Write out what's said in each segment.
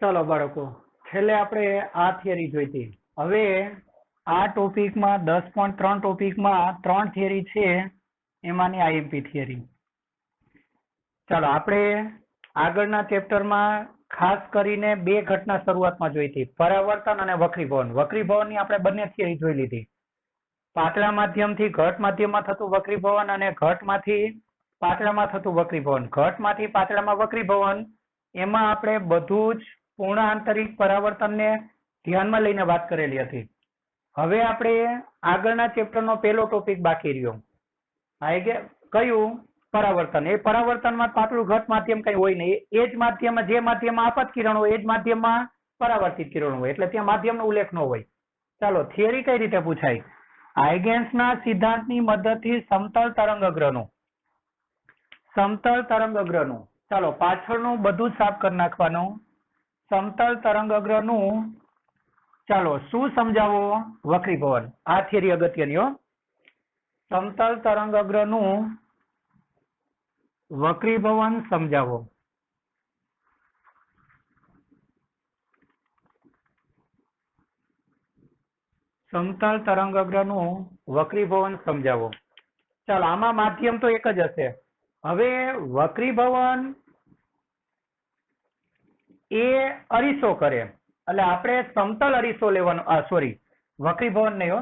ચાલો બાળકો, છેલ્લે આપણે આ થિયરી જોઈ હતી. હવે આ ટોપિકમાં 10.3 ટોપિકમાં 3 થિયરી છે, એમાંની આઈએમપી થિયરી. ચાલો આપણે આગળના ચેપ્ટરમાં ખાસ કરીને બે ઘટના શરૂઆતમાં જોઈ હતી, પરાવર્તન અને વક્રીભવન. વક્રીભવનની આપણે બંને થિયરી જોઈ લીધી. પાતળા માધ્યમથી ઘટ માધ્યમમાં થતું વક્રીભવન અને ઘટમાંથી પાતળામાં થતું વક્રીભવન. ઘટમાંથી પાતળામાં વક્રીભવન, એમાં આપણે બધું જ પૂર્ણ આંતરિક પરાવર્તનને ધ્યાનમાં લઈને વાત કરેલી હતી. હવે આપણે આગળના ચેપ્ટરનો પહેલો ટોપિક બાકી રહ્યો. કયું? પરાવર્તન. એ પરાવર્તનમાં પાતળું ઘટ માધ્યમ કઈ હોય નહીં. એ જ માધ્યમમાં, જે માધ્યમમાં આપાત કિરણ હોય એ જ માધ્યમમાં પરાવર્તિત કિરણ હોય, એટલે ત્યાં માધ્યમનો ઉલ્લેખ ન હોય. ચાલો, થિયરી કઈ રીતે પૂછાય? હાઇગેન્સના સિદ્ધાંતની મદદથી સમતલ તરંગઅગ્રનું ચાલો પાછળનું બધું જ સાફ કરી નાખવાનું. સમતલ તરંગઅગ્રનું ચાલો શું સમજાવો? વક્રીભવન. આ થિયરી અગત્યની હો. સમતલ તરંગઅગ્રનું વક્રીભવન સમજાવો. સમતલ તરંગઅગ્રનું વક્રીભવન સમજાવો. ચાલો, આમાં માધ્યમ તો એક જ હશે. હવે વક્રીભવન એ અરીસો કરે, એટલે આપણે સમતલ અરીસો લેવાનો. વક્રીભવન નહીં હો.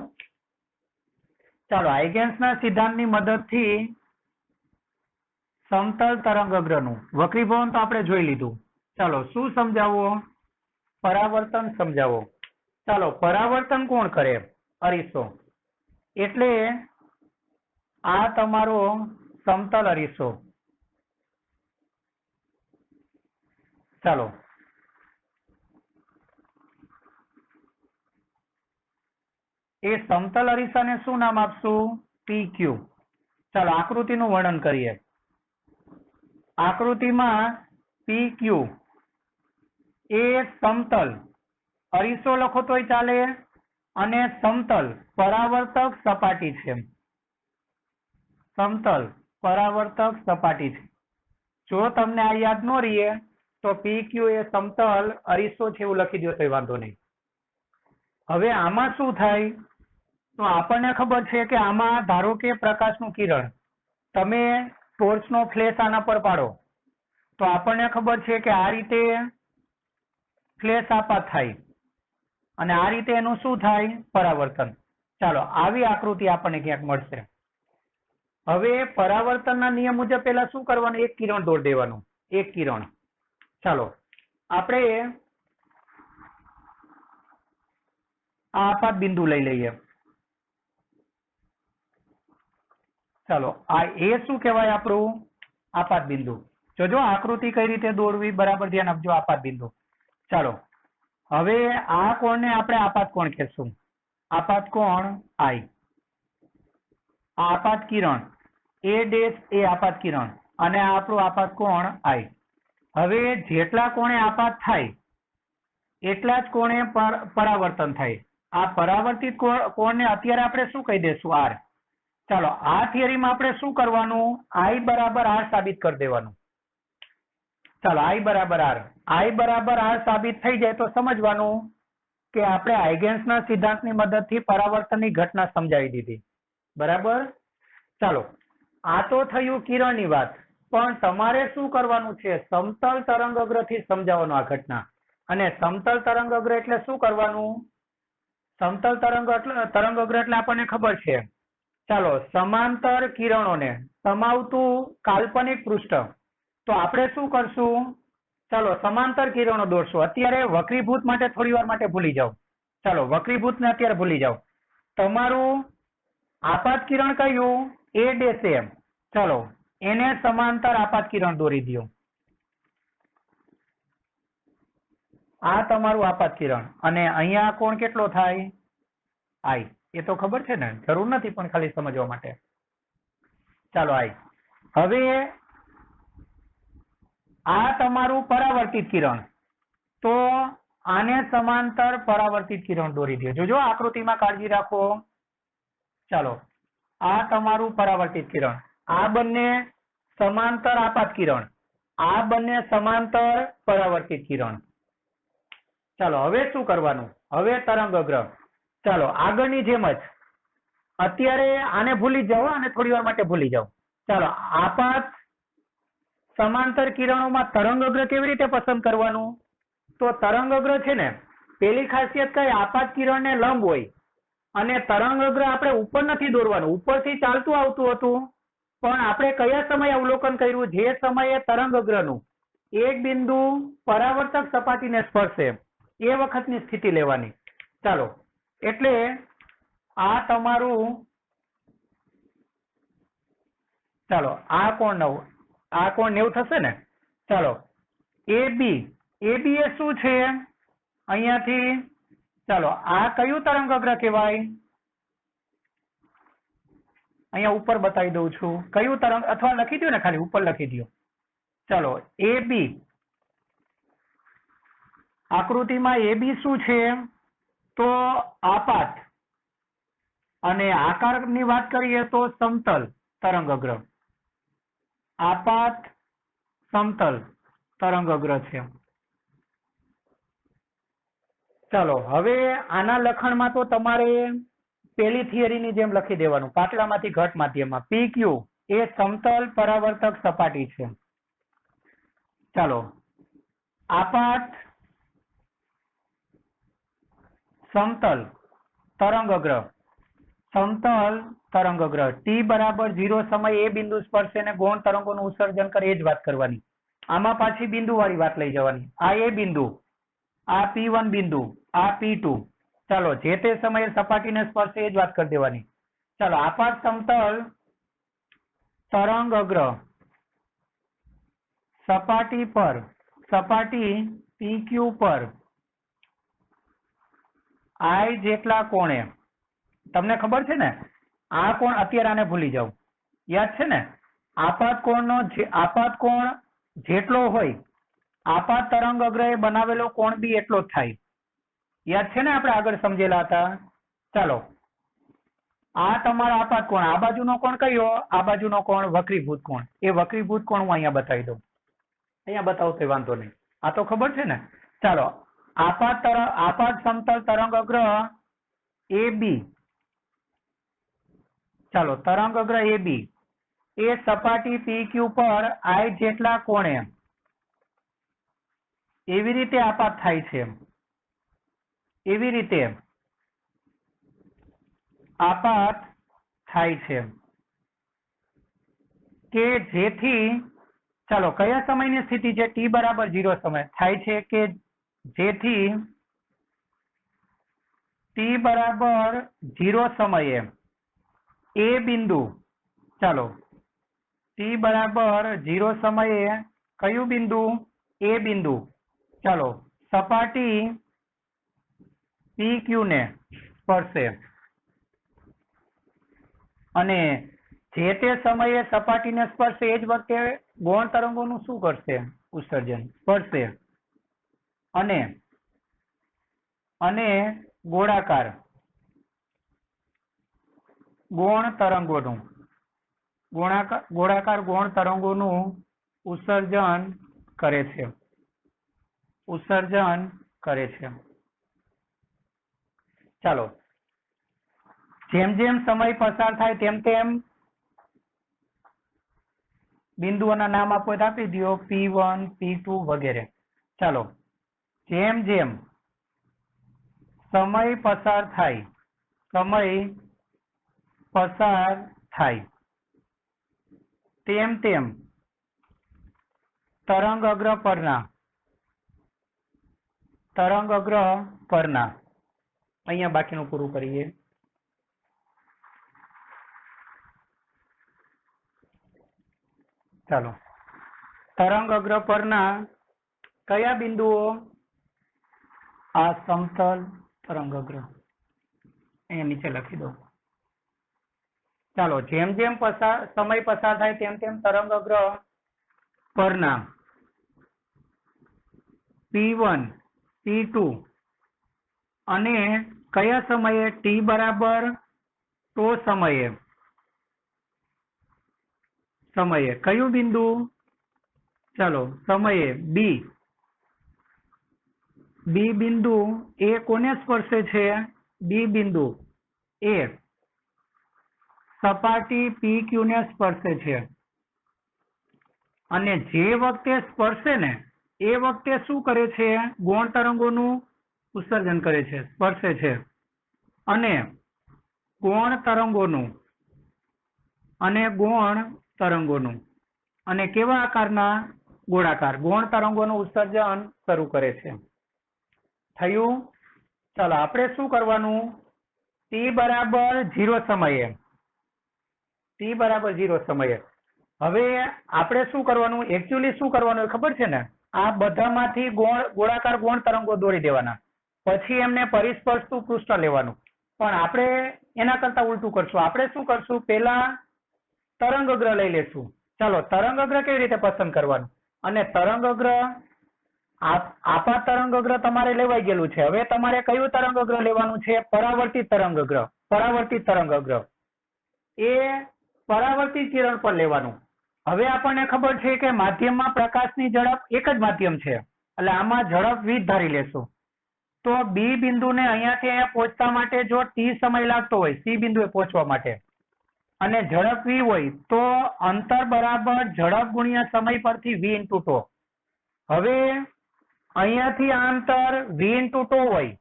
ચાલો, હાઇગેન્સના સિદ્ધાંતની મદદથી સમતલ તરંગઅગ્રનું વક્રીભવન તો આપણે જોઈ લીધું. ચાલો, શું સમજાવો? પરાવર્તન સમજાવો. ચાલો, પરાવર્તન કોણ કરે? અરીસો. એટલે આ તમારો સમતલ અરીસો. ચાલો, એ સમતલ અરીસાને શું નામ આપશું? PQ. ચાલો, આકૃતિનું વર્ણન કરીએ. આકૃતિમાં PQ એ સમતલ અરીસો લખો તોય ચાલે, અને સમતલ પરાવર્તક સપાટી છે. સમતલ પરાવર્તક સપાટી છે. જો તમને આ યાદ ન રહીએ તો PQ એ સમતલ અરીસો છે એવું લખી દો તો વાંધો નહીં. હવે આમાં શું થાય? તો આપણને ખબર છે કે આમાં ધારો કે પ્રકાશનું કિરણ, તમે ટોર્ચનો ફ્લેશ આના પર પાડો તો આપણને ખબર છે કે આ રીતે ફ્લેશ આપાત થાય, અને આ રીતે એનું શું થાય? પરાવર્તન. ચાલો, આવી આકૃતિ આપણને ક્યાંક મળશે. હવે પરાવર્તનના નિયમ મુજબ પહેલા શું કરવાનું? એક કિરણ દોર દેવાનું. એક કિરણ. ચાલો, આપણે આ આપાત બિંદુ લઈ લઈએ. ચાલો, આ એ શું કહેવાય? આપણું આપાત બિંદુ. જોજો આકૃતિ કઈ રીતે દોરવી, બરાબર ધ્યાન આપજો. આપાત બિંદુ. ચાલો, હવે આ કોણને આપણે આપાત કોણ કહેશું? આપાત કોણ I. આ આપાત કિરણ A' એ આપાત કિરણ, અને આ આપણું આપાત કોણ I. હવે જેટલા કોણે આપાત થાય એટલા જ કોણે પરાવર્તન થાય. આ પરાવર્તિત કોણને અત્યારે આપણે શું કહી દેશું? R. ચાલો, આ થિયરીમાં આપણે શું કરવાનું? I બરાબર R સાબિત કરી દેવાનું. ચાલો, I બરાબર R. I બરાબર R સાબિત થઈ જાય તો સમજવાનું કે આપણે હાઇગેન્સના સિદ્ધાંતની મદદથી પરાવર્તનની ઘટના સમજાવી દીધી. બરાબર. ચાલો, આ તો થયું કિરણની વાત, પણ તમારે શું કરવાનું છે? સમતલ તરંગઅગ્રથી સમજાવવાનું આ ઘટના. અને સમતલ તરંગઅગ્ર એટલે શું કરવાનું? સમતલ તરંગઅગ્ર એટલે આપણને ખબર છે. ચાલો, સમાંતર કિરણોને સમાવતું કાલ્પનિક પૃષ્ઠ. તો આપણે શું કરશું? ચાલો, સમાંતર કિરણો દોરશું. અત્યારે વક્રીભૂત માટે થોડી વાર માટે ભૂલી જાઓ. ચાલો, વક્રીભૂતને અત્યારે ભૂલી જાઓ. તમારું આપાત કિરણ કયું? A'. ચાલો, એને સમાંતર આપાત કિરણ દોરી દો. આ તમારું આપાત કિરણ, અને અહીંયા કોણ કેટલો થાય? I. એ તો ખબર છે ને, જરૂર નથી, પણ ખાલી સમજવા માટે. ચાલો, I. હવે આ તમારું પરાવર્તિત કિરણ, તો આને સમાંતર પરાવર્તિત કિરણ દોરી દો. જોજો આકૃતિમાં કાળજી રાખો. ચાલો, આ તમારું પરાવર્તિત કિરણ, આ બંને સમાંતર આપાત કિરણ, આ બંને સમાંતર પરાવર્તિત કિરણ. ચાલો હવે શું કરવાનું? હવે તરંગ અગ્ર, ચાલો આગળની જેમ જ અત્યારે આને ભૂલી જાઓ અને થોડી વાર માટે ભૂલી જાઓ. ચાલો આપાત સમાંતર કિરણોમાં તરંગ અગ્ર કેવી રીતે પસંદ કરવાનું? તો તરંગ અગ્ર છે ને, પેલી ખાસિયત કઈ, આપાત કિરણને લંબ હોય અને તરંગ અગ્ર આપણે ઉપર નથી દોરવાનું, ઉપરથી ચાલતું આવતું હતું, પણ આપણે કયા સમયે અવલોકન કર્યું? જે સમયે તરંગ અગ્રનું એક બિંદુ પરાવર્તક સપાટીને સ્પર્શે એ વખતની સ્થિતિ લેવાની. ચાલો એટલે આ તમારું, ચાલો આ કોણ 9, આ કોણ 90 થશે ને. ચાલો AB, AB એ શું છે અહીંયાથી? ચાલો આ કયું તરંગ અગ્ર કહેવાય? અહીંયા ઉપર બતાવી દઉં છું કયું તરંગ, અથવા લખી દો ને, ખાલી ઉપર લખી દો. ચાલો AB, આકૃતિમાં AB શું છે? તો આપાત, અને આકારની વાત કરીએ તો સમતલ તરંગ અગ્ર. આપાત સમતલ તરંગ અગ્ર છે. ચાલો હવે આના લખાણમાં તો તમારે પેલી થિયરીની જેમ લખી દેવાનું, પાતળામાંથી ઘટ માધ્યમમાં. PQ એ સમતલ પરાવર્તક સપાટી છે. ચાલો આપાત સમતલ તરંગ અગ્ર, સમતલ તરંગ અગ્ર T બરાબર 0 સમય એ બિંદુ સ્પર્શે ને ગૌણ તરંગોનું ઉત્સર્જન કરે, એ જ વાત કરવાની. આમાં પાછી બિંદુ વાળી વાત લઈ જવાની. આ એ બિંદુ, આ P1 બિંદુ, આ P2. ચાલો જે તે સમયે સપાટીને સ્પર્શે એ જ વાત કરી દેવાની. ચાલો આપાત સમતલ તરંગ અગ્ર સપાટી પર, સપાટી PQ પર I જેટલા કોણે, તમને ખબર છે ને આ કોણ, અત્યારે આને ભૂલી જાઓ, યાદ છે ને? આપાત કોણનો આપાત કોણ જેટલો હોય, આપાત તરંગ અગ્રએ બનાવેલો કોણ બી એટલો જ થાય. યાદ છે ને, આપણે આગળ સમજેલા હતા. ચાલો આ તમારો આપાત કોણ, આ બાજુનો કોણ કયો? આ બાજુનો કોણ વક્રીભૂત કોણ. એ વક્રીભૂત કોણ હું અહીંયા બતાવી દઉં, અહીંયા બતાવું તો વાંધો નહીં, આ તો ખબર છે ને. ચાલો આપાત સમતલ તરંગ અગ્ર AB, ચાલો તરંગ અગ્ર AB એ સપાટી PQ પર I જેટલા કોણે એવી રીતે આપાત થાય છે, એવી રીતે આપાત થાય છે કે જેથી, ચાલો કયા સમયની સ્થિતિ છે? T બરાબર 0 સમય થાય છે કે જેથી T બરાબર 0 સમયે એ બિંદુ, ચાલો T બરાબર 0 સમયે કયું બિંદુ? એ બિંદુ. ચાલો સપાટી PQ ને સ્પર્શે અને જે તે સમયે સપાટીને સ્પર્શે એ જ વખતે ગૌણ તરંગોનું શું કરશે? ઉત્સર્જન. સ્પર્શે અને ગોળાકાર ગૌણ તરંગોનું, ગોળાકાર ગૌણ તરંગોનું ઉત્સર્જન કરે છે, ઉત્સર્જન કરે છે. ચાલો જેમ જેમ સમય પસાર થાય તેમ તેમ બિંદુઓના નામ આપો તો આપી દો, P1 P2 વગેરે. ચાલો જેમ જેમ સમય પસાર થાય, સમય પસાર થાય તેમ તેમ તરંગ અગ્ર પરના, અહીંયા બાકીનું પૂરું કરીએ. ચાલો તરંગ અગ્ર પરના કયા બિંદુઓ? આ સમતલ તરંગ અગ્ર, અહીંયા નીચે લખી દો. ચાલો જેમ જેમ સમય પસાર થાય તેમ તેમ તરંગ અગ્ર પરના P1 P2 અને કયા સમયે? T બરાબર તો સમયે કયું બિંદુ? ચાલો સમયે B, બી બિંદુ એ કોને સ્પર્શે છે? બી બિંદુ એ સપાટી PQ ને સ્પર્શે છે અને જે વખતે સ્પર્શે ને એ વખતે શું કરે છે? ગૌણ તરંગોનું ઉત્સર્જન કરે છે, સ્પર્શે છે અને ગૌણ તરંગોનું અને કેવા આકારના? ગોળાકાર ગૌણ તરંગોનું ઉત્સર્જન શરૂ કરે છે. થયું? ચાલો આપણે શું કરવાનું? t બરાબર 0 સમયે હવે આપણે શું કરવાનું? એકચ્યુઅલી શું કરવાનું ખબર છે ને? આ બધામાંથી ગોળાકાર ગૌણ તરંગો દોરી દેવાના, પછી એમને પરિસ્પર્શતું પૃષ્ઠ લેવાનું. પણ આપણે એના કરતા ઉલટું કરશું. આપણે શું કરશું? પેલા તરંગગ્રહ લઈ લેશું. ચાલો તરંગગ્રહ કેવી રીતે પસંદ કરવાનું? અને તરંગગ્રહ આપાત તરંગગ્રહ તમારે લેવાઈ ગયેલું છે. હવે તમારે કયું તરંગગ્રહ લેવાનું છે? પરાવર્તિત તરંગગ્રહ. એ પરાવર્તિત કિરણ પર લેવાનું. હવે આપણને ખબર છે કે માધ્યમમાં પ્રકાશની ઝડપ એક જ માધ્યમ છે, એટલે આમાં ઝડપ v ધારી લેશું. તો બી બિંદુને અહીંયાથી અહીંયા પહોંચવા માટે જો t સમય લાગતો હોય સી બિંદુએ પહોંચવા માટે અને ઝડપ v હોય તો અંતર બરાબર ઝડપ ગુણ્યા સમય પરથી v ઇન્ટુ ટો. હવે અહીંયાથી આ અંતર v ઇન્ટુ ટો હોય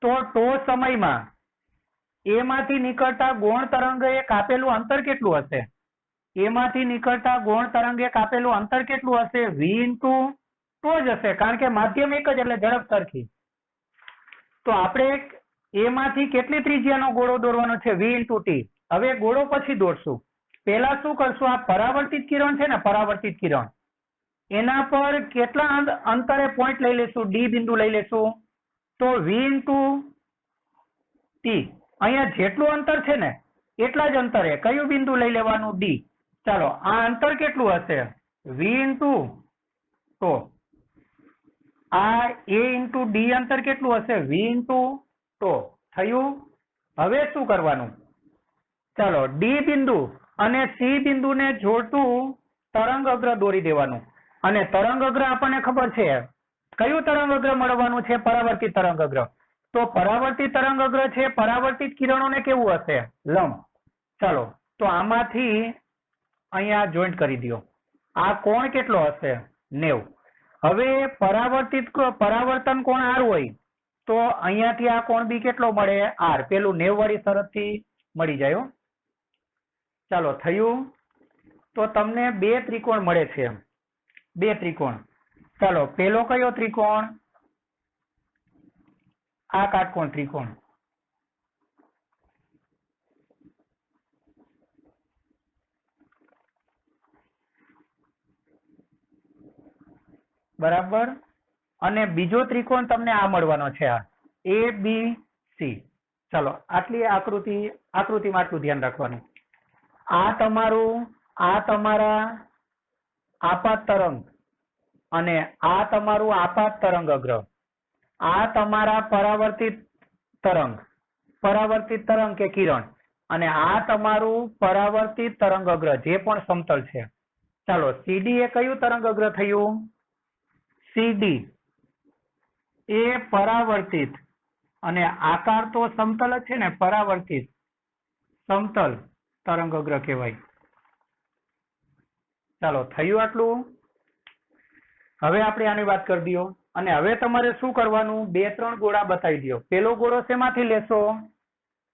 તો ટો સમયમાં એમાંથી નીકળતા ગૌણ તરંગે કાપેલું અંતર કેટલું હશે? એમાંથી નીકળતા ગૌણ તરંગે કાપેલું અંતર કેટલું હશે? v ઇન્ટુ ટો જ હશે, કારણ કે માધ્યમ એક જ એટલે ઝડપ સરખી. તો આપણે એમાંથી કેટલી ત્રિજ્યાનો ગોળો દોરવાનો છે? v into T. હવે ગોળો પછી દોરશું. પહેલા શું કરશું? આ પરાવર્તિત કિરણ છે ને, પરાવર્તિત કિરણ એના પર કેટલા અંતરે પોઈન્ટ લઈ લેશું? ડી બિંદુ લઈ લેશું. તો v ઇન્ટુ ટી, અહીંયા જેટલું અંતર છે ને એટલા જ અંતરે કયું બિંદુ લઈ લેવાનું? ડી. ચાલો આ અંતર કેટલું હશે? v ઇન્ટુ ટો. આ a ઇન્ટુ ડી અંતર કેટલું હશે? v ઇન્ટુ ટો. થયું? હવે શું કરવાનું? ચાલો ડી બિંદુ અને સી બિંદુને જોડતું તરંગગ્રહ દોરી દેવાનું. અને તરંગગ્રહ આપણને ખબર છે કયું તરંગગ્રહ મળવાનું છે? પરાવર્તિત તરંગગ્રહ. તો પરાવર્તિત તરંગગ્રહ છે, પરાવર્તિત કિરણોને કેવું હશે? લંબ. ચાલો તો આમાંથી અહીંયા જોઈન્ટ કરી દો. આ કોણ કેટલો હશે? 90. હવે પરાવર્તન કોણ r હોય તો અહીંયાથી આ કોણ બી કેટલો મળે? r. પેલું 90 વાળી શરતથી મળી જાય. ચાલો થયું? તો તમને બે ત્રિકોણ મળે છે. બે ત્રિકોણ. ચાલો પેલો કયો ત્રિકોણ? આ કાટકોણ ત્રિકોણ. બરાબર. અને બીજો ત્રિકોણ તમને આ મળવાનો છે, આ ABC. ચાલો આટલી આકૃતિમાં આટલું ધ્યાન રાખવાનું. આ તમારા આપાત તરંગ અને આ તમારું આપાત તરંગગ્રહ. આ તમારા પરાવર્તિત તરંગ કે કિરણ અને આ તમારું પરાવર્તિત તરંગગ્રહ જે પણ સમતલ છે. ચાલો CD એ કયું તરંગગ્રહ થયું? CD એ પરાવર્તિત અને આકાર તો સમતલ જ છે ને, પરાવર્તિત સમતલ તરંગગ્રહ કહેવાય. ચાલો થયું આટલું? હવે આપણે આની વાત કરી દો. અને હવે તમારે શું કરવાનું? 2-3 ગોળા બતાવી દો. પેલો ગોળો શેમાંથી લેશો?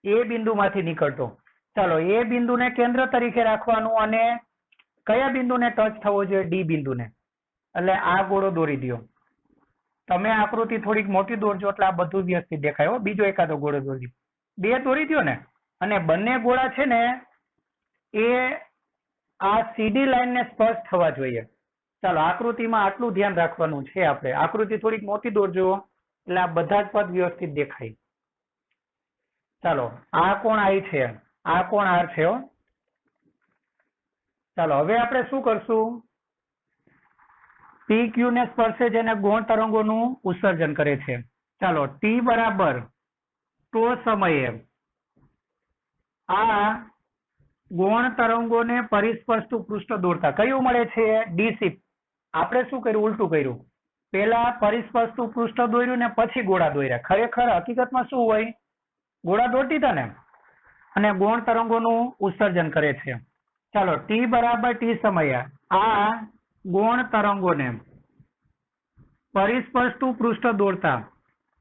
એ બિંદુમાંથી નીકળતો. ચાલો એ બિંદુને કેન્દ્ર તરીકે રાખવાનું અને કયા બિંદુને ટચ થવો જોઈએ? ડી બિંદુને. એટલે આ ગોળો દોરી દો. તમે આકૃતિ થોડીક મોટી દોરજો એટલે આ બધું વ્યવસ્થિત દેખાય. બીજો એકાદો ગોળો દોરી દો. 2 દોરી દો ને. અને બંને ગોળા છે ને એ આ સીડી લાઈનને સ્પર્શ થવા જોઈએ. ચાલો આકૃતિમાં આટલું ધ્યાન રાખવાનું છે. આપણે આકૃતિ થોડીક મોટી દોરજો એટલે આ બધા જ પદ વ્યવસ્થિત દેખાય. ચાલો આ કોણ I છે, આ કોણ R છે. ચાલો હવે આપણે શું કરશું? PQ ને સ્પર્શે જેને ગૌણ તરંગોનું ઉત્સર્જન કરે છે. ચાલો T બરાબર ટો સમયે આ ગૌણ તરંગોને પરિસ્પર્શતું પૃષ્ઠ દોરતા કયું મળે છે? ડી. આપણે શું કર્યું? ઉલટું કર્યું. પેલા પરિસ્પર્શતું પૃષ્ઠ દોર્યું ને પછી ગોળા દોર્યા. ખરેખર હકીકતમાં શું હોય? ગોળા દોરતી હતા ને, અને ગૌણ તરંગોનું ઉત્સર્જન કરે છે. ચાલો, ટી બરાબર ટી સમયે આ ગૌણ તરંગોને પરિસ્પર્શતું પૃષ્ઠ દોરતા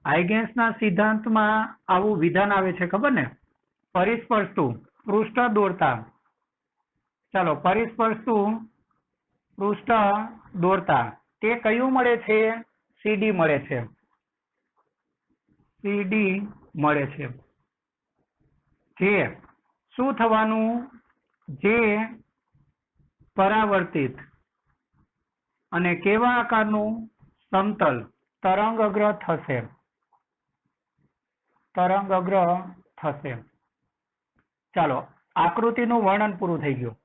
હાઇગેન્સના સિદ્ધાંતમાં આવું વિધાન આવે છે, ખબર ને? પરિસ્પર્શતું પૃષ્ઠ દોરતા, ચાલો, પરિસ્પર્શતું પૃષ્ઠ દોરતા તે કયું મળે છે? સીડી મળે છે. સીડી મળે છે. જે શું થવાનું? જે પરાવર્તિત અને કેવા આકારનું સમતલ તરંગ અગ્ર થશે. તરંગ અગ્ર થશે. ચાલો, આકૃતિનું વર્ણન પૂરું થઈ ગયું.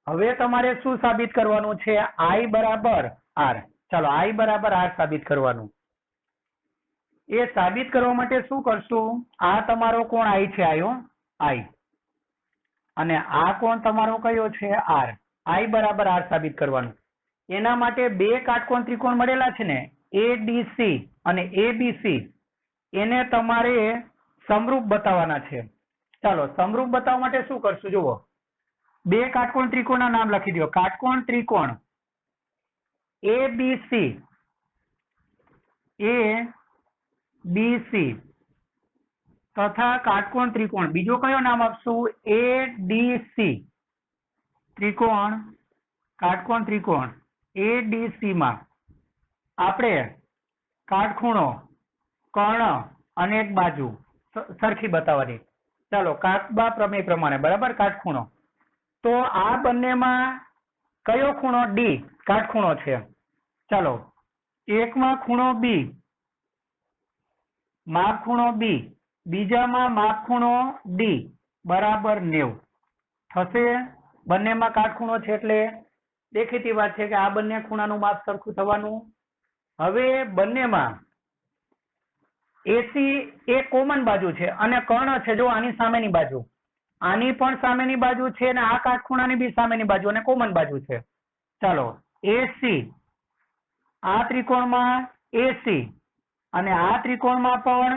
હવે તમારે શું સાબિત કરવાનું છે? I બરાબર R. ચાલો, I બરાબર R સાબિત કરવાનું. એ સાબિત કરવા માટે શું કરશું? આ તમારો કોણ I છે, આયો I, અને આ કોણ તમારો કયો છે? R. I બરાબર R સાબિત કરવાનું. એના માટે બે કાટકોણ ત્રિકોણ મળેલા છે ને, ADC અને ABC, એને તમારે સમરૂપ બતાવવાના છે. ચાલો, સમરૂપ બતાવવા માટે શું કરશું? જુઓ, બે કાટકોણ ત્રિકોણના નામ લખી દો. કાટકોણ ત્રિકોણ ABC, ABC તથા કાટકોણ ત્રિકોણ બીજો કયો નામ આપશું? ADC. ત્રિકોણ, કાટકોણ ત્રિકોણ ADC માં આપણે કાટખૂણો, કર્ણ અને એક બાજુ સરખી બતાવવાની. ચાલો, કાકબા પ્રમેય પ્રમાણે, બરાબર, કાટખૂણો. તો આ બંનેમાં કયો ખૂણો? ડી કાટખૂણો છે. ચાલો, એકમાં ખૂણો બી, માપ ખૂણો બી, બીજામાં માપ ખૂણો ડી બરાબર 90 થશે. બંનેમાં કાટખૂણો છે એટલે દેખીતી વાત છે કે આ બંને ખૂણાનું માપ સરખું થવાનું. હવે બંનેમાં એસી એ કોમન બાજુ છે અને કર્ણ છે. જો આની સામેની બાજુ, આની પણ સામેની બાજુ છે અને આ કાટખૂણાની બી સામેની બાજુ અને કોમન બાજુ છે. ચાલો, એસી આ ત્રિકોણમાં એસી અને આ ત્રિકોણમાં પણ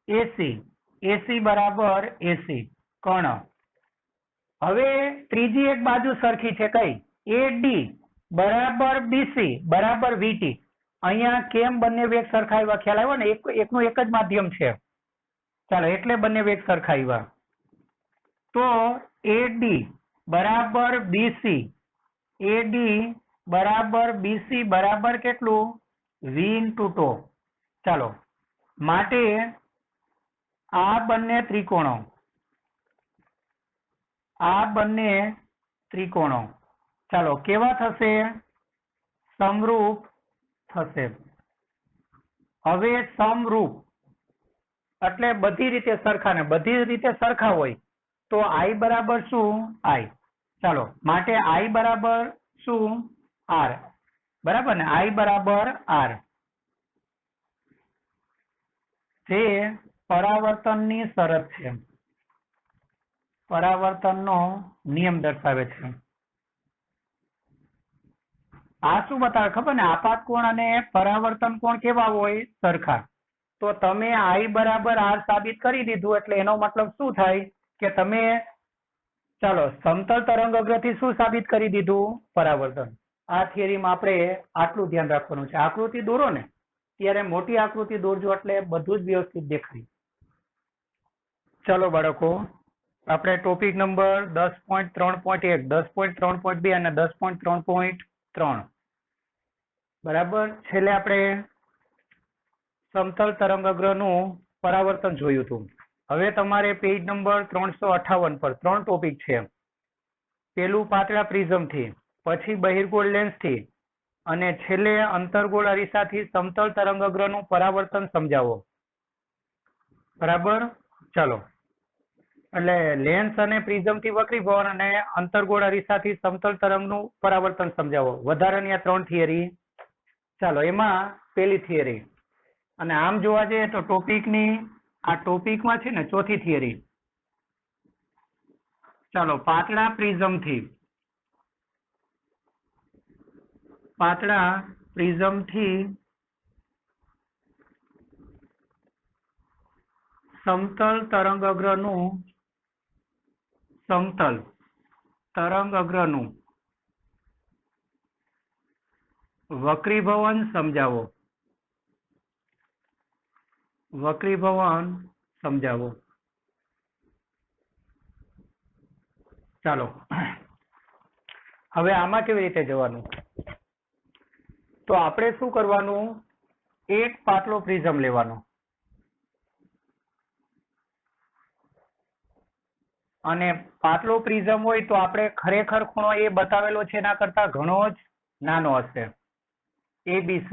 એસી. એસી બરાબર એસી કર્ણ. હવે ત્રીજી એક બાજુ સરખી છે, કઈ? એડી બરાબર બીસી બરાબર વીટી. અહીંયા કેમ બંને વેગ સરખા આવ્યા? ખ્યાલ આવ્યો ને? એકનું એક જ માધ્યમ છે. ચાલો, એટલે બંને વેગ સરખા આવ્યા. તો એડી બરાબર બીસી, એડી બરાબર બીસી બરાબર કેટલું? વી ઇન્ટુ ટો. ચાલો, માટે આ બંને ત્રિકોણો, આ બંને ત્રિકોણો ચાલો કેવા થશે? સમરૂપ થશે. હવે સમરૂપ એટલે બધી રીતે સરખા ને બધી રીતે સરખા હોય તો I બરાબર શું? I. ચાલો, માટે I બરાબર શું? R. બરાબર ને? I બરાબર R. જે પરાવર્તનની શરત છે, પરાવર્તનનો નિયમ દર્શાવે છે. આ શું બતાવે ખબર ને? આપાત કોણ અને પરાવર્તન કોણ કેવા હોય? સરખા. તો તમે I બરાબર R સાબિત કરી દીધું એટલે એનો મતલબ શું થાય કે તમે ચાલો સમતલ તરંગ અગ્રથી શું સાબિત કરી દીધું? પરાવર્તન. આ થિયરીમાં આપણે આટલું ધ્યાન રાખવાનું છે. આકૃતિ દોરો ને ત્યારે મોટી આકૃતિ દોરજો એટલે બધું જ વ્યવસ્થિત દેખાય. ચલો બાળકો, આપણે ટોપિક નંબર 10.3.1, 10.3.2 અને 10.3.3 બરાબર છેલ્લે આપણે સમતલ તરંગ અગ્રનું પરાવર્તન જોયું હતું. હવે તમારે પેજ નંબર 358 પર 3 ટોપિક છે. પેલું પાતળા પ્રિઝમ થી, પછી બહિર્ગોળ લેન્સ થી અને છેલ્લે અંતર્ગોળ અરીસાથી સમતલ તરંગ અગ્રનું પરાવર્તન સમજાવો. બરાબર? ચાલો, એટલે લેન્સ અને પ્રિઝમ થી વક્રીભવન અને અંતર્ગોળ અરીસાથી સમતલ તરંગનું પરાવર્તન સમજાવો. વધારાની આ 3 થિયરી. ચાલો, એમાં પેલી થિયરી અને આમ જોવા જઈએ તો ટોપિકની આ ટોપિકમાં છે ને ચોથી થિયરી. ચાલો, પાતળા પ્રિઝમથી, પાતળા પ્રિઝમથી સમતલ તરંગઅગ્રનું સમતલ તરંગઅગ્રનું વક્રીભવન સમજાવો. વક્રીભવન સમજાવો. ચાલો હવે આમાં કેવી રીતે જવાનું? તો આપણે શું કરવાનું? એક પાતળો પ્રિઝમ લેવાનો અને પાતળો પ્રિઝમ હોય તો આપણે ખરેખર ખૂણો એ બતાવેલો છે એના કરતા ઘણો જ નાનો હશે, ABC.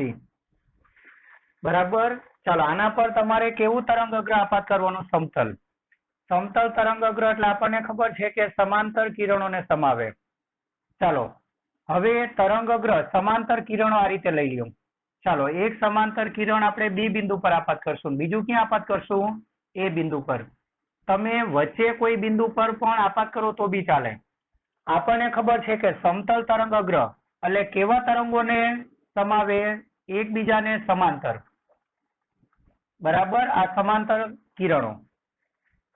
બરાબર. ચાલો આના પર તમારે કેવું તરંગઅગ્ર આપાત કરવાનું? સમતલ. સમતલ તરંગઅગ્ર એટલે આપણને ખબર છે કે સમાંતર કિરણોને સમાવે. ચાલો હવે તરંગઅગ્ર સમાંતર કિરણો આ રીતે લઈ લ્યો. ચાલો એક સમાંતર કિરણ આપણે B બિંદુ પર આપાત કરશું, બીજું ક્યાં આપાત કરશું? A બિંદુ પર. તમે વચ્ચે કોઈ બિંદુ પર પણ આપાત કરો તો બી ચાલે. આપણને ખબર છે કે સમતલ તરંગઅગ્ર એટલે કેવા તરંગોને સમાવે? એકબીજાને સમાંતર. બરાબર, આ સમાંતર કિરણો.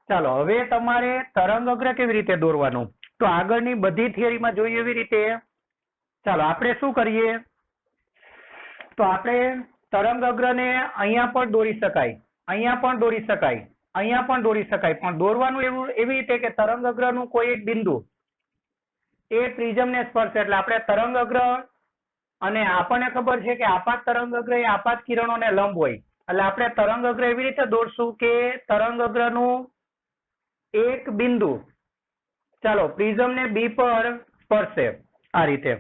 ચાલો હવે તમારે તરંગઅગ્ર કેવી રીતે દોરવાનું? તો આગળની બધી થિયરીમાં જોઈએ એવી રીતે ચાલો આપણે શું કરીએ? તો આપણે તરંગઅગ્રને અહીંયા પણ દોરી શકાય, અહીંયા પણ દોરી શકાય, અહીંયા પણ દોરી શકાય, પણ દોરવાનું એવી રીતે કે તરંગઅગ્રનું કોઈ એક બિંદુ એ પ્રિઝમને સ્પર્શે એટલે આપણે તરંગઅગ્ર, અને આપણને ખબર છે કે આપાત તરંગઅગ્ર એ આપાત કિરણોને લંબ હોય એટલે આપણે તરંગઅગ્ર એવી રીતે દોરશું કે તરંગઅગ્રનું એક બિંદુ ચાલો પ્રિઝમને B પર સ્પર્શે આ રીતે.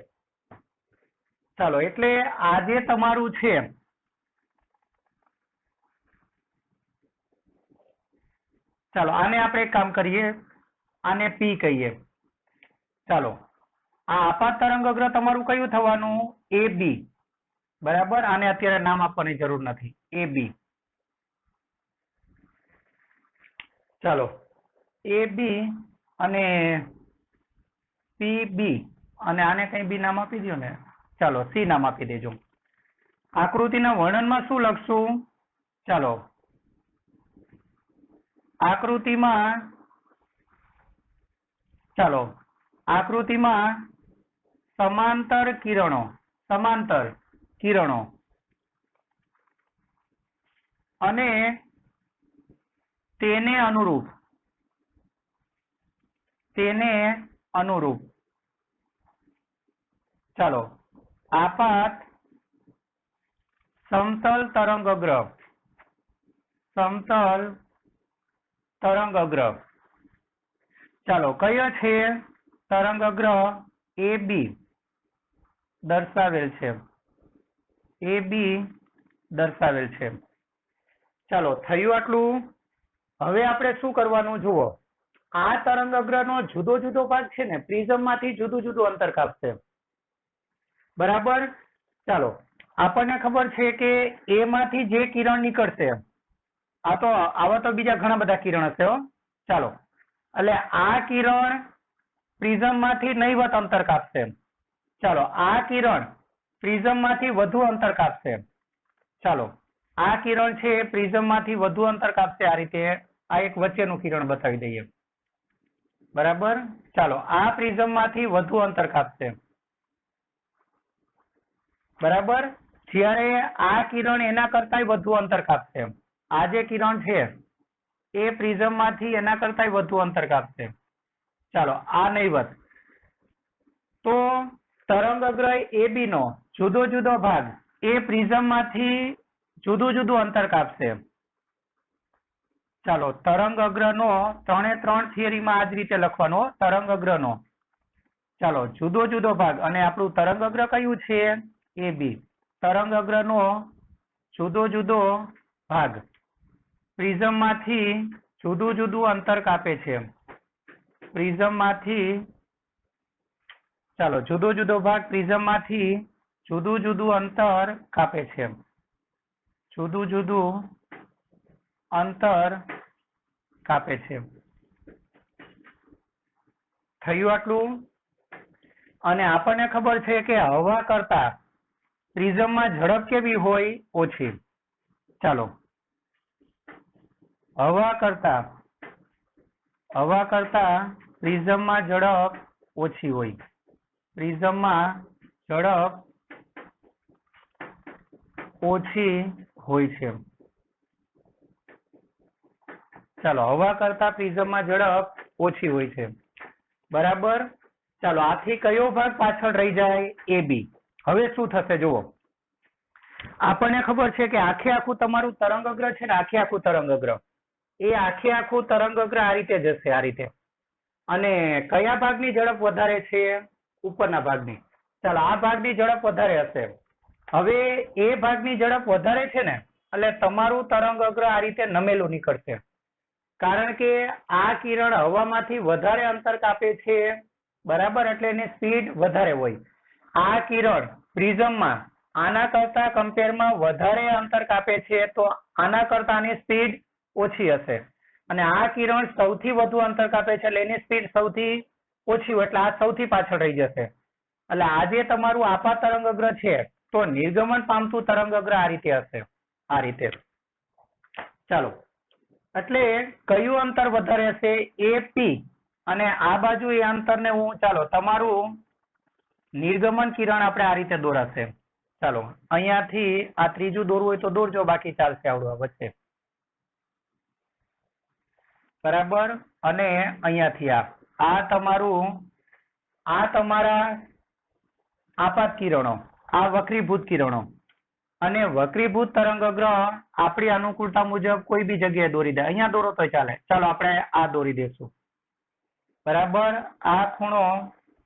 ચાલો એટલે આ જે તમારું છે ચાલો આને આપણે એક કામ કરીએ, આને P કહીએ. ચાલો આ આપાત તરંગઅગ્ર તમારું કયું થવાનું? AB. બરાબર, આને અત્યારે નામ આપવાની જરૂર નથી, AB. ચાલો AB અને PB અને આને કઈ બી નામ આપી દો ને. ચાલો C નામ આપી દેજો. આકૃતિના વર્ણનમાં શું લખશું? ચાલો આકૃતિમાં સમાંતર કિરણો અને તેને અનુરૂપ ચાલો આપાત સમતલ તરંગઅગ્ર ચાલો કયો છે? તરંગઅગ્ર AB દર્શાવેલ છે, AB દર્શાવેલ છે. ચાલો થયું આટલું. હવે આપણે શું કરવાનું જુઓ, આ તરંગઅગ્રનો જુદો જુદો ભાગ છે ને પ્રિઝમમાંથી જુદું જુદું અંતર કાપશે. બરાબર. ચાલો આપણને ખબર છે કે A માંથી જે કિરણ નીકળશે, આવા તો બીજા ઘણા બધા કિરણ હશે હો. ચાલો એટલે આ કિરણ પ્રિઝમમાંથી નહીવત અંતર કાપશે. ચાલો આ કિરણ પ્રિઝમમાંથી વધુ અંતર કાપશે. ચાલો આ કિરણ છે પ્રિઝમમાંથી વધુ અંતર કાપશે આ રીતે. આ એક વચ્ચેનું કિરણ બતાવી દઈએ. બરાબર. ચાલો આ પ્રિઝમમાંથી વધુ અંતર કાપશે. બરાબર. જ્યારે આ કિરણ એના કરતાંય વધુ અંતર કાપશે. આ જે કિરણ છે એ પ્રિઝમમાંથી એના કરતાંય વધુ અંતર કાપશે. ચાલો આ નહીવત. તો તરંગઅગ્ર AB નો જુદો જુદો ભાગ એ પ્રિઝમમાંથી જુદું જુદું અંતર કાપશે. ચાલો તરંગઅગ્રનો 3 થિયરીમાં આ જ રીતે લખવાનો. તરંગઅગ્રનો ચાલો જુદો જુદો ભાગ, અને આપણું તરંગઅગ્ર કયું છે? AB. તરંગઅગ્રનો જુદો જુદો ભાગ પ્રિઝમમાંથી જુદું જુદું અંતર કાપે છે. પ્રિઝમમાંથી ચાલો જુદો જુદો ભાગ પ્રિઝમમાંથી જુદું જુદું અંતર કાપે છે. જુદું જુદું અંતર કાપે છે. થયું આટલું? અને આપણને ખબર છે કે હવા કરતા પ્રિઝમમાં ઝડપ કેવી હોય? ઓછી. ચાલો હવા કરતા પ્રિઝમમાં ઝડપ ઓછી હોય. પ્રિઝમમાં ઝડપ ઓછી હોય છે. ચાલો, હવા કરતા પ્રિઝમમાં ઝડપ ઓછી હોય છે. બરાબર. ચાલો, આથી કયો ભાગ પાછળ રહી જાય? એ બી. હવે શું થશે જુઓ, આપણને ખબર છે કે આખે આખું તમારું તરંગઅગ્ર છે ને, આખે આખું તરંગઅગ્ર, એ આખે આખું તરંગઅગ્ર આ રીતે જશે, આ રીતે. અને કયા ભાગની ઝડપ વધારે છે? ઉપરના ભાગની. ચાલો, આ ભાગની ઝડપ વધારે હશે. હવે એ ભાગની ઝડપ વધારે છે ને, એટલે તમારું તરંગઅગ્ર આ રીતે નમેલું નીકળશે. કારણ કે આ કિરણ હવામાંથી વધારે અંતર કાપે છે. બરાબર, એટલે એની સ્પીડ વધારે હોય. આ કિરણ પ્રિઝમમાં આના કરતા કમ્પેરમાં વધારે અંતર કાપે છે, તો આના કરતા આની સ્પીડ ઓછી હશે. અને આ કિરણ સૌથી વધુ અંતર કાપે છે, એટલે એની સ્પીડ સૌથી ઓછી હોય, એટલે આ સૌથી પાછળ રહી જશે. એટલે આ જે તમારું આપાત તરંગઅગ્ર છે, તો નિર્ગમન પામતું તરંગઅગ્ર આ રીતે હશે, આ રીતે. ચાલો, એટલે કયું અંતર વધારે હશે? એ પી. અને આ બાજુ એ અંતરને હું, ચાલો, તમારું નિર્ગમન કિરણ આપણે આ રીતે દોરાશે. ચાલો, અહીંયાથી આ ત્રીજું દોરવું હોય તો દોરજો, બાકી ચાલશે આવડવા વચ્ચે. બરાબર. અને અહીંયાથી આ તમારા આપાત કિરણો, આ વક્રીભૂત કિરણો. અને વક્રીભૂત તરંગઅગ્ર આપણી અનુકૂળતા મુજબ કોઈ બી જગ્યાએ દોરી દે. અહીંયા દોરો તો ચાલે. ચાલો, આપણે આ દોરી દઈશું. બરાબર. આ ખૂણો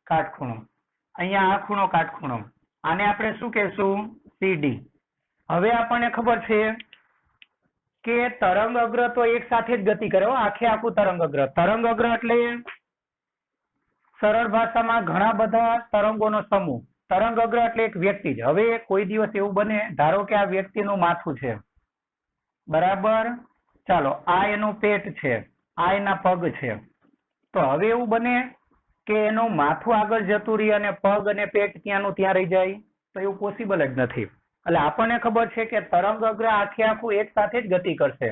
કાટખૂણો, અહીંયા આ ખૂણો કાટખૂણો. આને આપણે શું કહેશું? CD. હવે આપણને ખબર છે કે તરંગઅગ્ર તો એક સાથે જ ગતિ કરે. આખે આખું તરંગઅગ્ર. તરંગઅગ્ર એટલે સરળ ભાષામાં ઘણા બધા તરંગોનો સમૂહ. તરંગઅગ્ર એટલે એક વ્યક્તિ જ. હવે કોઈ દિવસ એવું બને, ધારો કે આ વ્યક્તિનું માથું છે. બરાબર. ચાલો, આ એનું પેટ છે, આ એના પગ છે. તો હવે એવું બને કે એનું માથું આગળ જતું રહી અને પગ અને પેટ ત્યાંનું ત્યાં રહી જાય? તો એવું પોસિબલ જ નથી. એટલે આપણને ખબર છે કે તરંગઅગ્ર આખે આખું એક સાથે જ ગતિ કરશે.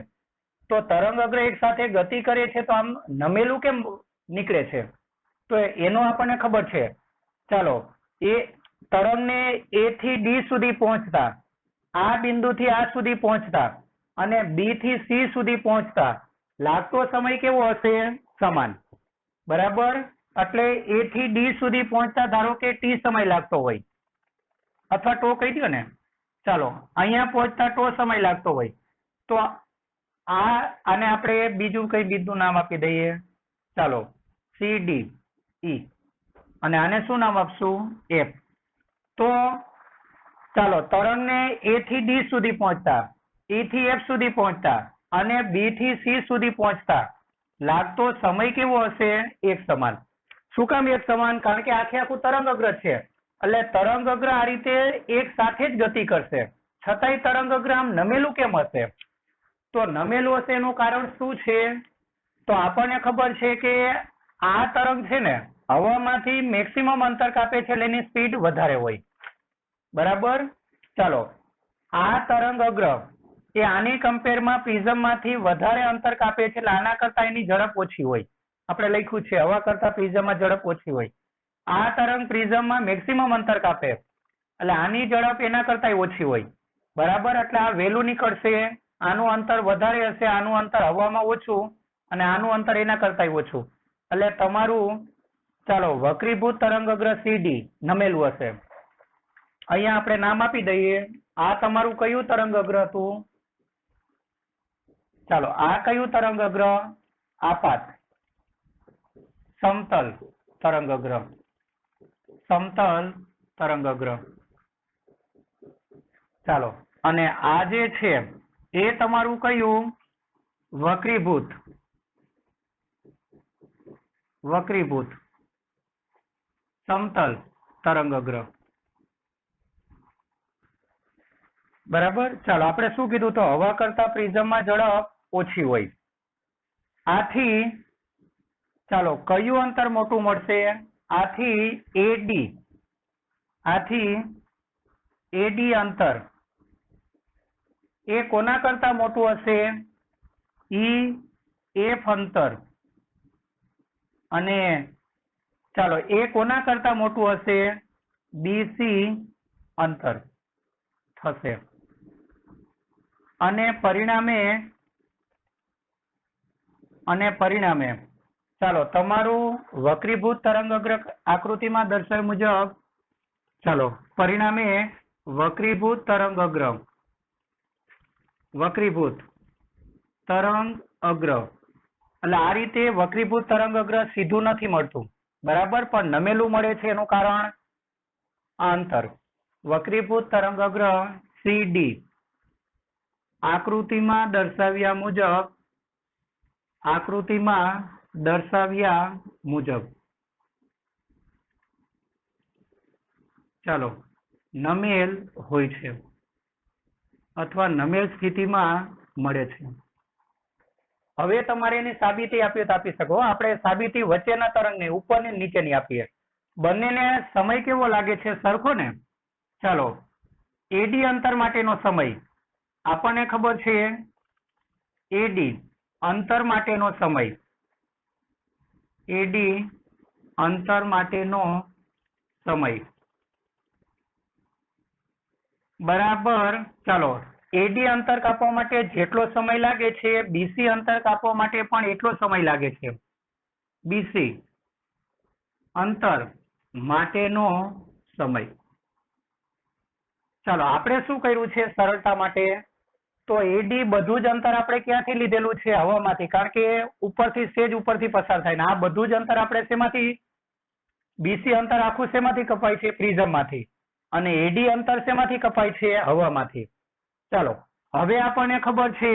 તો તરંગઅગ્ર એક સાથે ગતિ કરે છે, તો આમ નમેલું કેમ નીકળે છે? તો એનો આપણને ખબર છે. ચાલો, એ તરંગને A થી D સુધી પહોંચતા, આ બિંદુથી આ સુધી પહોંચતા અને B થી C સુધી પહોંચતા લાગતો સમય કેવો હશે? સમાન. બરાબર. એટલે A થી D સુધી પહોંચતા ધારો કે T સમય લાગતો હોય, અથવા ટો કહી દો ને. ચાલો, અહીંયા પહોંચતા ટો સમય લાગતો હોય, તો આને આપણે બીજું કઈ બિંદુ નામ આપી દઈએ. ચાલો, CD E. અને આને શું નામ આપશું? F. તો ચાલો, તરંગને A થી D સુધી પહોંચતા, E થી F સુધી પહોંચતા અને B થી C સુધી પહોંચતા લાગતો સમય કેવો હશે? એક સમાન. શું કામ એક સમાન? કારણ કે આખે આખું તરંગઅગ્ર છે, એટલે તરંગઅગ્ર આ રીતે એક સાથે જ ગતિ કરશે. છતાંય તરંગઅગ્ર આમ નમેલું કેમ હશે? તો નમેલું હશે એનું કારણ શું છે? તો આપણને ખબર છે કે આ તરંગ છે ને, હવામાંથી મેક્સિમમ અંતર કાપે છે, એટલે એની સ્પીડ વધારે હોય. બરાબર. ચાલો, આ તરંગઅગ્ર એ આની કમ્પેરમાં પ્રિઝમમાંથી વધારે અંતર કાપે છે, એટલે આના કરતા એની ઝડપ ઓછી હોય. આપણે લખ્યું છે હવા કરતા પ્રિઝમમાં ઝડપ ઓછી હોય. આ તરંગ પ્રિઝમમાં મેક્સિમમ અંતર કાપે, એટલે આની ઝડપ એના કરતા ઓછી હોય. બરાબર. એટલે આ વહેલું નીકળશે, આનું અંતર વધારે હશે, આનું અંતર હવામાં ઓછું અને આનું અંતર એના કરતા ઓછું. એટલે તમારું, ચાલો, વક્રીભૂત તરંગઅગ્ર CD નમેલું હશે. અહીંયા આપણે નામ આપી દઈએ. આ તમારું કયું તરંગઅગ્ર હતું? ચાલો, આ કયું તરંગઅગ્ર? આપાત. સમતલ તરંગઅગ્ર. સમતલ તરંગઅગ્ર. ચાલો, અને આ જે છે એ તમારું કયું? વક્રીભૂત. વક્રીભૂત સમતલ તરંગઅગ્ર. બરાબર. ચાલો, આપણે શું કીધું? તો હવા કરતા પ્રિઝમમાં ઝડપ ઓછી હોય. આથી ચાલો, કયું અંતર મોટું મળશે? આથી AD અંતર એ કોના કરતા મોટું હશે? એફ અંતર અને ચાલો એ કોના કરતા મોટું હશે? બીસી અંતર થશે અને પરિણામે ચાલો તમારું વક્રીભૂત તરંગઅગ્ર આકૃતિમાં દર્શાવ્યા મુજબ ચાલો પરિણામે વક્રીભૂત તરંગ અગ્ર એટલે આ રીતે વક્રીભૂત તરંગ અગ્ર સીધું નથી મળતું, બરાબર, પણ નમેલું મળે છે. એનું કારણ આ અંતર. વક્રીભૂત તરંગ અગ્ર સીડી આકૃતિમાં દર્શાવ્યા મુજબ ચાલો નમેલ હોય છે અથવા નમેલ સ્થિતિમાં મળે છે. હવે તમારે એની સાબિતી આપીએ તો આપી શકો. આપણે સાબિતી વચ્ચેના તરંગની ઉપરની નીચેની આપીએ. બંનેને સમય કેવો લાગે છે? સરખો ને. ચાલો એડી અંતર માટેનો સમય આપણને ખબર છે. એડી અંતર માટેનો સમય બરાબર. ચાલો એડી અંતર કાપવા માટે જેટલો સમય લાગે છે, બીસી અંતર કાપવા માટે પણ એટલો સમય લાગે છે. બીસી અંતર માટેનો સમય. ચાલો આપણે શું કર્યું છે સરળતા માટે? તો એડી બધું જ અંતર આપણે ક્યાંથી લીધેલું છે? હવામાંથી, કારણ કે ઉપરથી સેજ ઉપરથી પસાર થાય ને આ બધું જ અંતર આપણે શેમાંથી? બીસી અંતર આખું શેમાંથી કપાય છે? પ્રિઝમમાંથી. અને એડી અંતર શેમાંથી કપાય છે? હવામાંથી. ચાલો હવે આપણને ખબર છે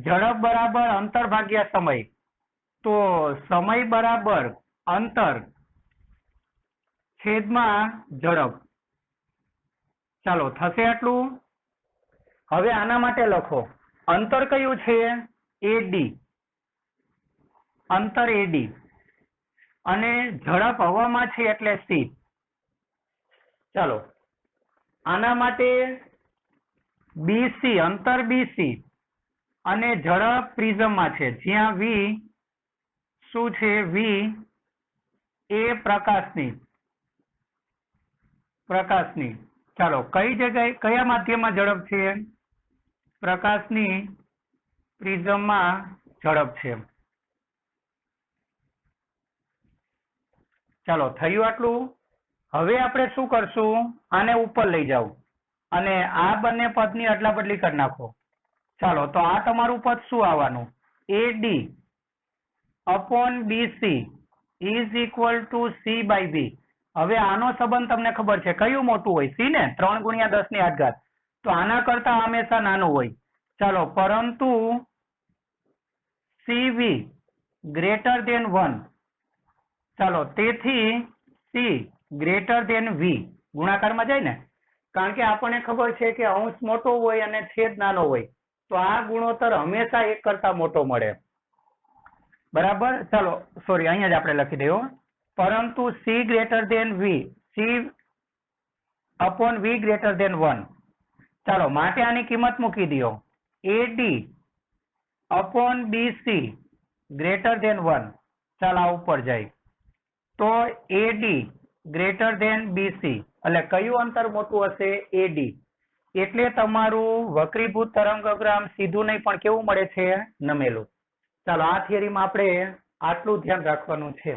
ઝડપ બરાબર અંતર ભાગ્યા સમય. તો સમય બરાબર અંતર છેદમાં ઝડપ. ચાલો થશે આટલું. હવે આના માટે લખો અંતર કયું છે? એડી, અંતર એડી અને ઝડપ હવામાં છે એટલે સી. ચાલો આના માટે બીસી, અંતર બીસી અને ઝડપ પ્રિઝમમાં છે, જ્યાં વી શું છે? વી એ પ્રકાશની. ચાલો કઈ જગ્યાએ કયા માધ્યમમાં ઝડપ છે? પ્રકાશની પ્રિઝમમાં ઝડપ છે. ચાલો થયું આટલું. હવે આપણે શું કરશું? આને ઉપર લઈ જાવ અને આ બંને પદની અદલા બદલી કરી નાખો. ચાલો તો આ તમારું પદ શું આવવાનું? AD upon BC is equal to C by V. હવે આનો સંબંધ તમને ખબર છે કયું મોટું હોય? સી ને, 3 ગુણ્યા 10 ની 8 ઘાત. તો આના કરતા હંમેશા નાનું હોય. ચાલો પરંતુ સીવી ગ્રેટર ધેન 1. ચાલો તેથી સી ગ્રેટર ધેન વી ગુણાકારમાં જાય ને, કારણ કે આપણને ખબર છે કે અંશ મોટો હોય અને છેદ નાનો હોય, તો આ ગુણોત્તર હંમેશા 1 કરતા મોટો મળે, બરાબર. ચાલો સોરી અહીંયા જ આપણે લખી દઈએ પરંતુ C greater than V, C upon V greater than 1. ચાલો માટે આની કિંમત મૂકી દો. AD upon BC greater than 1. ચાલો આ ઉપર જાય તો એડી ગ્રેટર ધેન બીસી એટલે કયું અંતર મોટું હશે? એડી. એટલે તમારું વક્રીભૂત તરંગઅગ્ર આમ સીધું નહીં પણ કેવું મળે છે? નમેલું. ચાલો આ થિયરીમાં આપણે આટલું ધ્યાન રાખવાનું છે.